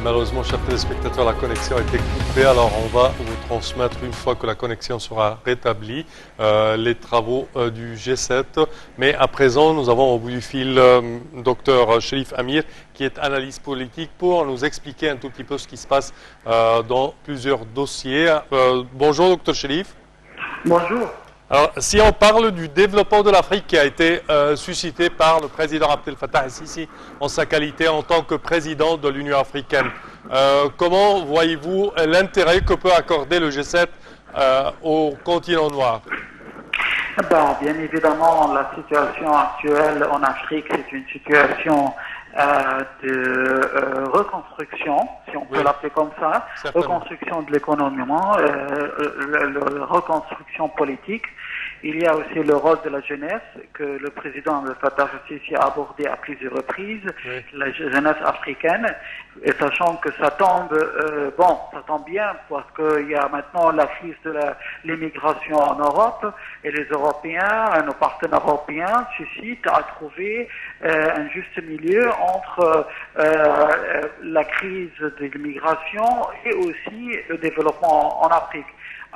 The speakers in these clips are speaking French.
Malheureusement, chers téléspectateurs, la connexion a été coupée. Alors, on va vous transmettre, une fois que la connexion sera rétablie, les travaux du G7. Mais à présent, nous avons au bout du fil Dr Cherif Amir, qui est analyste politique, pour nous expliquer un tout petit peu ce qui se passe dans plusieurs dossiers. Bonjour, Dr Cherif. Bonjour. Alors, si on parle du développement de l'Afrique qui a été suscité par le président Abdel Fattah el-Sisi en sa qualité en tant que président de l'Union africaine, comment voyez-vous l'intérêt que peut accorder le G7 au continent noir? Bien évidemment, la situation actuelle en Afrique, c'est une situation de reconstruction, si on peut l'appeler comme ça, reconstruction de l'économie, reconstruction politique. Il y a aussi le rôle de la jeunesse que le président Abdel Fattah el-Sisi a abordé à plusieurs reprises, la jeunesse africaine, et sachant que ça tombe, ça tombe bien parce qu'il y a maintenant la crise de l'immigration en Europe et les Européens, nos partenaires européens suscitent à trouver un juste milieu entre la crise de l'immigration et aussi le développement en Afrique.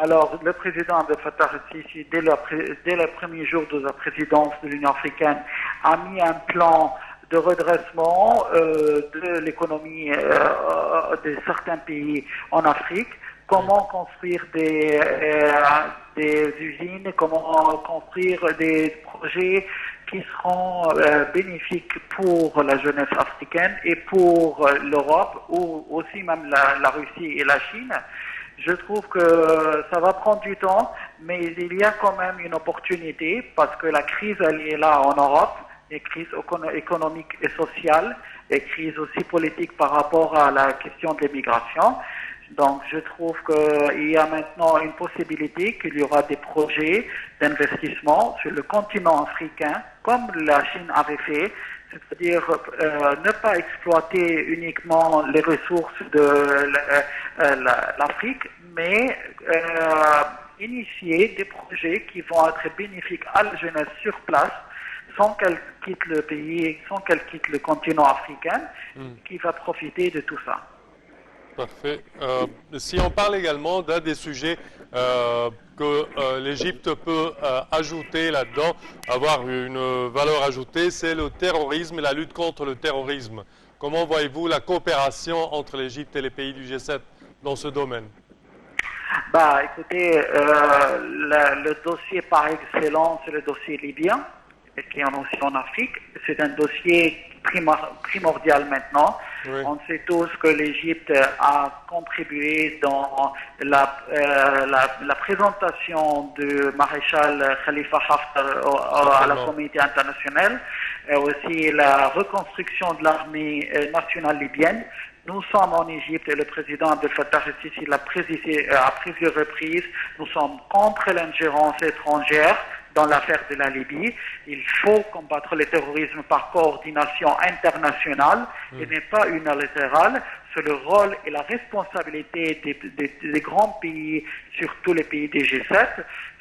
Alors, le président Abdel Fattah el-Sisi, dès le premier jour de la présidence de l'Union africaine, a mis un plan de redressement de l'économie de certains pays en Afrique. Comment construire des usines, comment construire des projets qui seront bénéfiques pour la jeunesse africaine et pour l'Europe, ou aussi même la Russie et la Chine. Je trouve que ça va prendre du temps, mais il y a quand même une opportunité parce que la crise, elle est là en Europe, les crises économiques et sociales, les crises aussi politiques par rapport à la question de l'immigration. Donc je trouve qu'il y a maintenant une possibilité qu'il y aura des projets d'investissement sur le continent africain, comme la Chine avait fait, c'est-à-dire ne pas exploiter uniquement les ressources de l'Afrique, mais initier des projets qui vont être bénéfiques à la jeunesse sur place, sans qu'elle quitte le pays, sans qu'elle quitte le continent africain, qui va profiter de tout ça. Parfait. Si on parle également d'un des sujets que l'Égypte peut ajouter là-dedans, avoir une valeur ajoutée, c'est le terrorisme et la lutte contre le terrorisme. Comment voyez-vous la coopération entre l'Égypte et les pays du G7 dans ce domaine? Écoutez, le dossier par excellence, c'est le dossier libyen, qui est aussi en Afrique. C'est un dossier primordial maintenant. Oui. On sait tous que l'Égypte a contribué dans la présentation du maréchal Khalifa Haftar à la communauté internationale, et aussi la reconstruction de l'armée nationale libyenne. Nous sommes en Égypte et le président Abdel Fattah el-Sisi l'a précisé à plusieurs reprises. Nous sommes contre l'ingérence étrangère dans l'affaire de la Libye. Il faut combattre le terrorisme par coordination internationale et n'est pas unilatérale. C'est le rôle et la responsabilité des grands pays, surtout les pays des G7,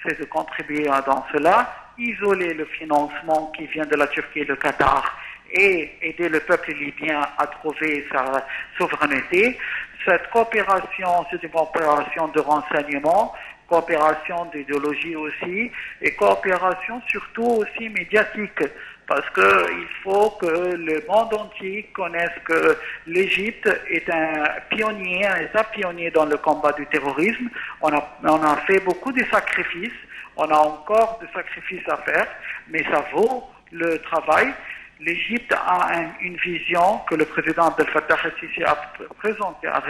c'est de contribuer dans cela, isoler le financement qui vient de la Turquie et le Qatar et aider le peuple libyen à trouver sa souveraineté. Cette coopération, c'est une coopération de renseignement, coopération d'idéologie aussi, et coopération surtout aussi médiatique, parce qu'il faut que le monde entier connaisse que l'Égypte est un pionnier dans le combat du terrorisme. On a fait beaucoup de sacrifices, on a encore des sacrifices à faire, mais ça vaut le travail. L'Égypte a une vision que le président Abdel Fattah el-Sisi a présentée à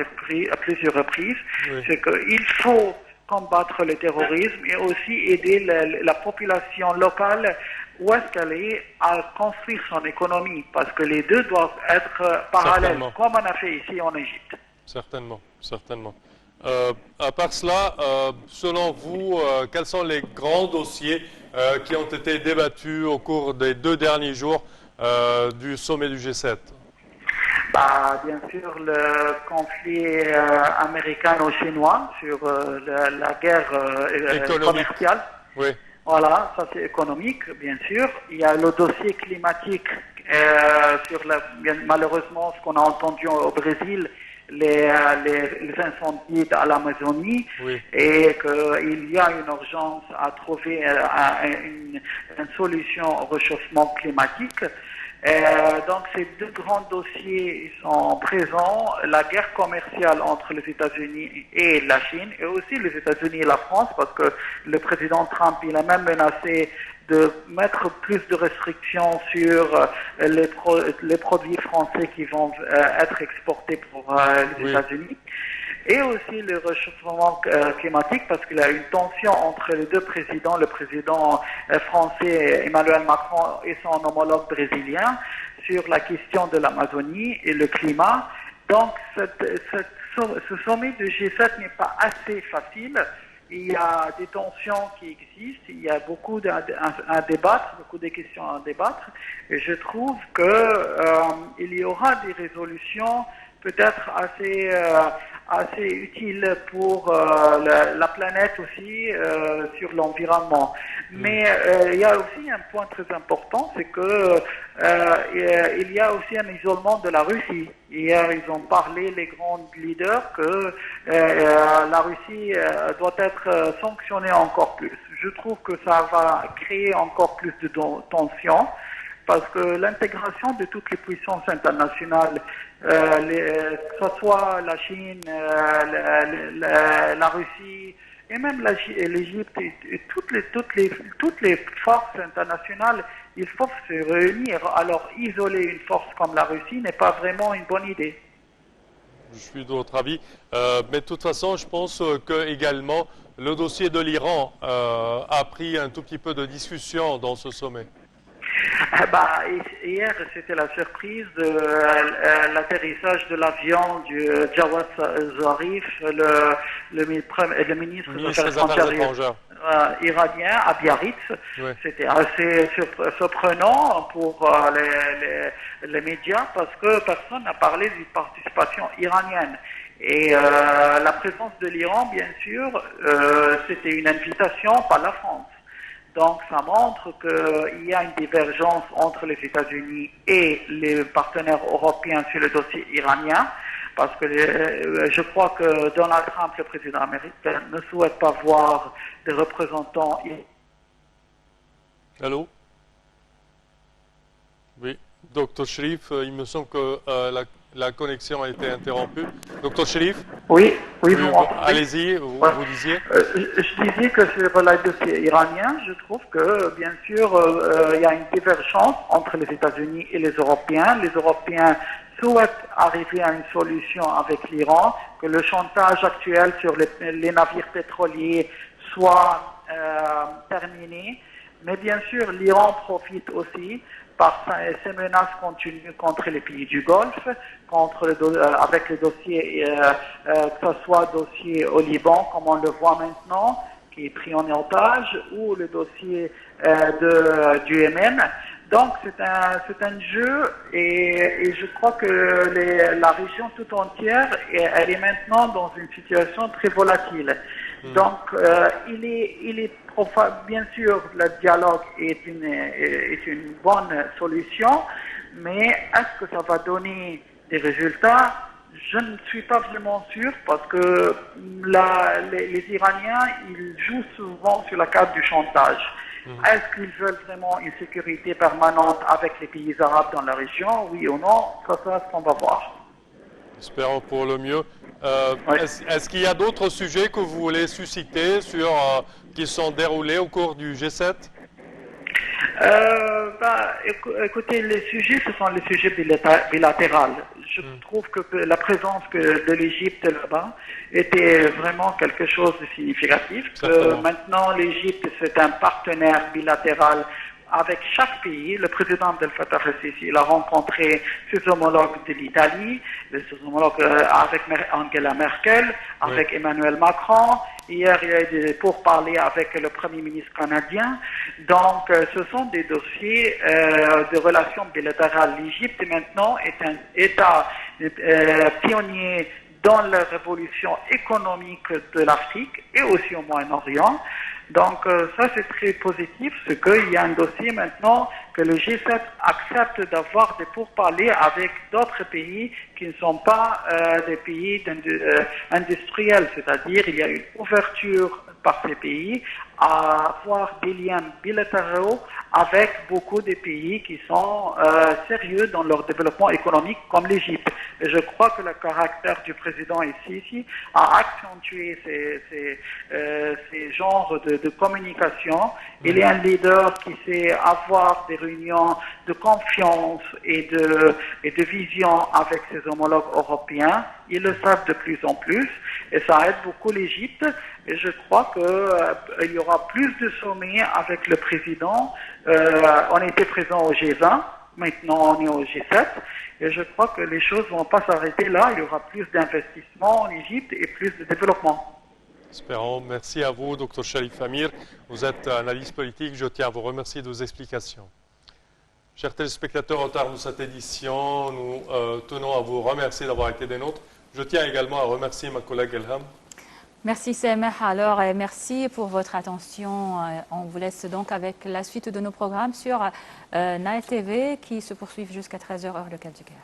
plusieurs reprises, c'est qu'il faut combattre le terrorisme et aussi aider la population locale où est-ce qu'elle est à construire son économie, parce que les deux doivent être parallèles, comme on a fait ici en Égypte. Certainement, certainement. À part cela, selon vous, quels sont les grands dossiers qui ont été débattus au cours des 2 derniers jours du sommet du G7? Bien sûr, le conflit américano-chinois sur la guerre commerciale. Oui. Voilà, ça c'est économique, bien sûr. Il y a le dossier climatique malheureusement, ce qu'on a entendu au Brésil, les incendies à l'Amazonie Oui. et qu'il y a une urgence à trouver une solution au réchauffement climatique. Donc ces deux grands dossiers sont présents, la guerre commerciale entre les États-Unis et la Chine, et aussi les États-Unis et la France, parce que le président Trump, il a même menacé de mettre plus de restrictions sur les produits français qui vont être exportés pour les Oui. États-Unis. Et aussi le réchauffement climatique, parce qu'il y a une tension entre les deux présidents, le président français Emmanuel Macron et son homologue brésilien, sur la question de l'Amazonie et le climat. Donc ce sommet de G7 n'est pas assez facile. Il y a des tensions qui existent, il y a beaucoup à débattre, beaucoup de questions à débattre, et je trouve qu'il y aura des résolutions peut-être assez utiles pour la planète aussi, sur l'environnement. Mais il y a aussi un point très important, c'est que il y a aussi un isolement de la Russie. Hier, ils ont parlé, les grands leaders, que la Russie doit être sanctionnée encore plus. Je trouve que ça va créer encore plus de tensions, parce que l'intégration de toutes les puissances internationales, que ce soit la Chine, la Russie, et même l'Égypte, et toutes les forces internationales, il faut se réunir. Alors isoler une force comme la Russie n'est pas vraiment une bonne idée. Je suis de votre avis. Mais de toute façon, je pense que également le dossier de l'Iran a pris un tout petit peu de discussion dans ce sommet. Hier, c'était la surprise de l'atterrissage de l'avion du Jawad Zarif, le ministre des Affaires étrangères iranien, à Biarritz. Oui. C'était assez surprenant pour les médias, parce que personne n'a parlé d'une participation iranienne. Et la présence de l'Iran, bien sûr, c'était une invitation par la France. Donc ça montre qu'il y a une divergence entre les États-Unis et les partenaires européens sur le dossier iranien, parce que je crois que Donald Trump, le président américain, ne souhaite pas voir des représentants. Allô? Oui. Docteur Cherif, il me semble que la connexion a été interrompue. Docteur Cherif? Oui, vous m'entendez? Allez-y, vous disiez? Je disais que sur le dossier iranien, je trouve que, bien sûr, il y a une divergence entre les États-Unis et les Européens. Les Européens souhaitent arriver à une solution avec l'Iran, que le chantage actuel sur les navires pétroliers soit terminé. Mais bien sûr, l'Iran profite aussi par ces menaces continues contre les pays du Golfe, avec les dossiers, que ce soit le dossier au Liban, comme on le voit maintenant, qui est pris en otage, ou le dossier du Yémen. Donc c'est un jeu, et je crois que la région tout entière, elle est maintenant dans une situation très volatile. Donc il est bien sûr, le dialogue est une bonne solution, mais est-ce que ça va donner des résultats? Je ne suis pas vraiment sûr, parce que les Iraniens, ils jouent souvent sur la carte du chantage. Est-ce qu'ils veulent vraiment une sécurité permanente avec les pays arabes dans la région? Oui ou non? Ça sera ce qu'on va voir. Espérons pour le mieux. Ouais. Est-ce qu'il y a d'autres sujets que vous voulez susciter qui sont déroulés au cours du G7? Écoutez, les sujets, ce sont les sujets bilatéraux. Je trouve que la présence de l'Égypte là-bas était vraiment quelque chose de significatif. Maintenant, l'Égypte, c'est un partenaire bilatéral avec chaque pays. Le président Abdel Fattah el-Sisi, il a rencontré ses homologues de l'Italie, ses homologues avec Angela Merkel, avec Emmanuel Macron. Hier, il y a eu des pourparlers avec le Premier ministre canadien. Donc, ce sont des dossiers de relations bilatérales. L'Égypte, maintenant, est un État pionnier dans la révolution économique de l'Afrique et aussi au Moyen-Orient. Donc ça c'est très positif, c'est qu'il y a un dossier maintenant que le G7 accepte d'avoir des pourparlers avec d'autres pays qui ne sont pas des pays industriels, c'est-à-dire il y a une ouverture par ces pays à avoir des liens bilatéraux avec beaucoup de pays qui sont sérieux dans leur développement économique comme l'Égypte. Et je crois que le caractère du président ici a accentué ces genres de communication. Il est un leader qui sait avoir des réunions de confiance et de vision avec ses homologues européens. Ils le savent de plus en plus et ça aide beaucoup l'Égypte. Et je crois qu'il y aura plus de sommets avec le président. On était présent au G20, maintenant on est au G7. Et je crois que les choses ne vont pas s'arrêter là. Il y aura plus d'investissements en Égypte et plus de développement. Espérons. Merci à vous, Dr Sharif Amir. Vous êtes analyste politique. Je tiens à vous remercier de vos explications. Chers téléspectateurs, au terme de cette édition, nous tenons à vous remercier d'avoir été des nôtres. Je tiens également à remercier ma collègue Elham. Merci Semeh. Alors, merci pour votre attention. On vous laisse donc avec la suite de nos programmes sur Nile TV qui se poursuivent jusqu'à 13h heure locale du Caire.